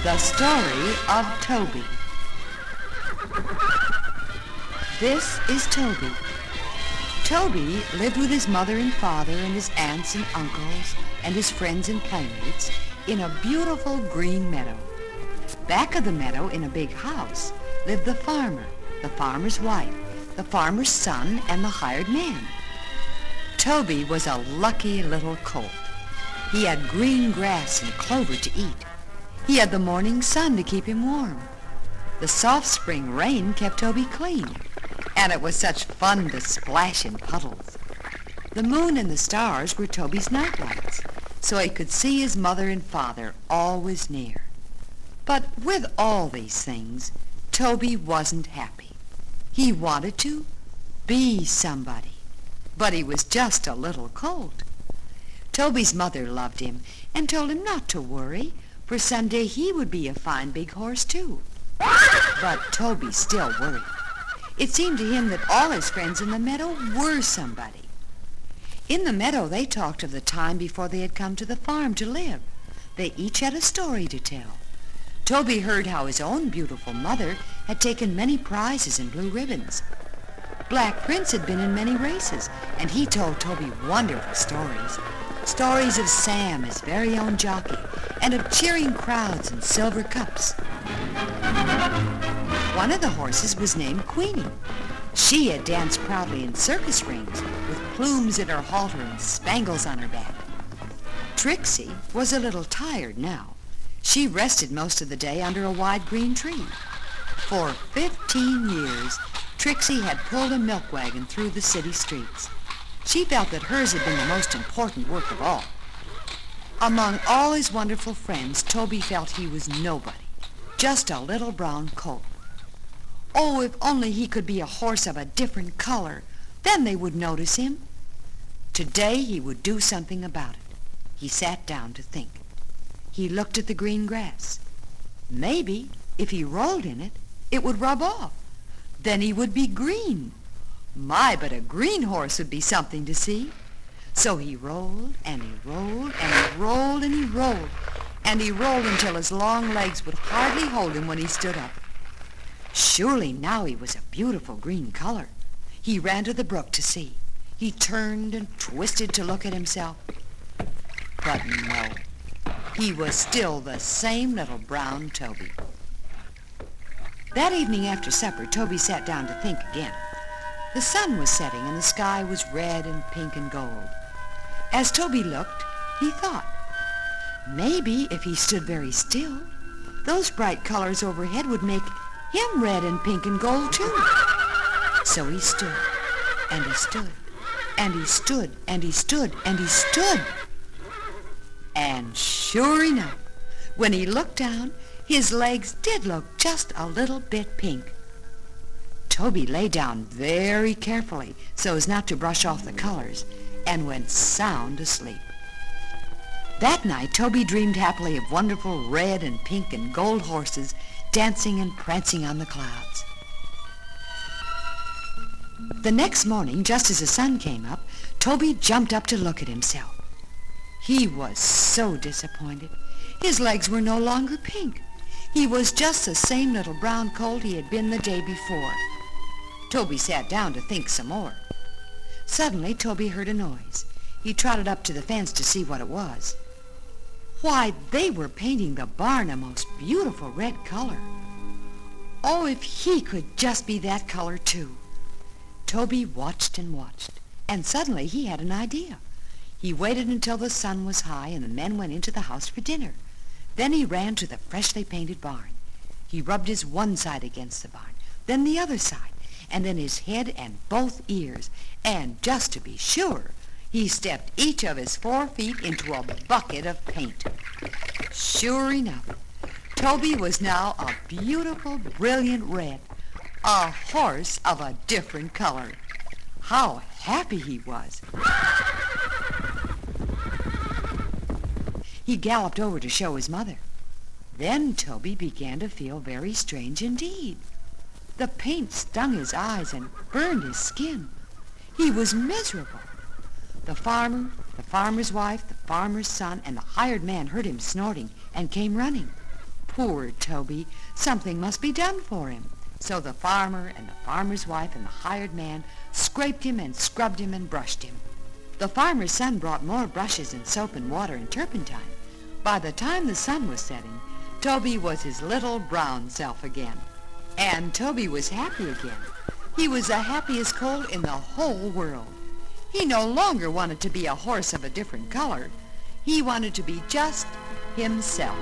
The story of Toby. This is Toby. Toby lived with his mother and father and his aunts and uncles and his friends and playmates in a beautiful green meadow. Back of the meadow in a big house lived the farmer, the farmer's wife, the farmer's son, and the hired man. Toby was a lucky little colt. He had green grass and clover to eat. He had the morning sun to keep him warm. The soft spring rain kept Toby clean, and it was such fun to splash in puddles. The moon and the stars were Toby's night lights, so he could see his mother and father always near. But with all these things, Toby wasn't happy. He wanted to be somebody, but he was just a little colt. Toby's mother loved him and told him not to worry, for someday he would be a fine big horse too. But Toby still worried. It seemed to him that all his friends in the meadow were somebody. In the meadow they talked of the time before they had come to the farm to live. They each had a story to tell. Toby heard how his own beautiful mother had taken many prizes and blue ribbons. Black Prince had been in many races, and he told Toby wonderful stories. Stories of Sam, his very own jockey, and of cheering crowds and silver cups. One of the horses was named Queenie. She had danced proudly in circus rings with plumes in her halter and spangles on her back. Trixie was a little tired now. She rested most of the day under a wide green tree. For 15 years, Trixie had pulled a milk wagon through the city streets. She felt that hers had been the most important work of all. Among all his wonderful friends, Toby felt he was nobody, just a little brown colt. Oh, if only he could be a horse of a different color, then they would notice him. Today he would do something about it. He sat down to think. He looked at the green grass. Maybe, if he rolled in it, it would rub off. Then he would be green. My, but a green horse would be something to see. So he rolled, and he rolled, and he rolled, and he rolled, and he rolled until his long legs would hardly hold him when he stood up. Surely now he was a beautiful green color. He ran to the brook to see. He turned and twisted to look at himself. But no, he was still the same little brown Toby. That evening after supper, Toby sat down to think again. The sun was setting and the sky was red and pink and gold. As Toby looked, he thought, maybe if he stood very still, those bright colors overhead would make him red and pink and gold too. So he stood, and he stood, and he stood, and he stood, and he stood. And sure enough, when he looked down, his legs did look just a little bit pink. Toby lay down very carefully so as not to brush off the colors and went sound asleep. That night, Toby dreamed happily of wonderful red and pink and gold horses dancing and prancing on the clouds. The next morning, just as the sun came up, Toby jumped up to look at himself. He was so disappointed. His legs were no longer pink. He was just the same little brown colt he had been the day before. Toby sat down to think some more. Suddenly, Toby heard a noise. He trotted up to the fence to see what it was. Why, they were painting the barn a most beautiful red color. Oh, if he could just be that color too. Toby watched and watched, and suddenly he had an idea. He waited until the sun was high and the men went into the house for dinner. Then he ran to the freshly painted barn. He rubbed his one side against the barn, then the other side, and then his head and both ears, and just to be sure, he stepped each of his 4 feet into a bucket of paint. Sure enough, Toby was now a beautiful, brilliant red, a horse of a different color. How happy he was! He galloped over to show his mother. Then Toby began to feel very strange indeed. The paint stung his eyes and burned his skin. He was miserable. The farmer, the farmer's wife, the farmer's son, and the hired man heard him snorting and came running. Poor Toby. Something must be done for him. So the farmer and the farmer's wife and the hired man scraped him and scrubbed him and brushed him. The farmer's son brought more brushes and soap and water and turpentine. By the time the sun was setting, Toby was his little brown self again. And Toby was happy again. He was the happiest colt in the whole world. He no longer wanted to be a horse of a different color. He wanted to be just himself.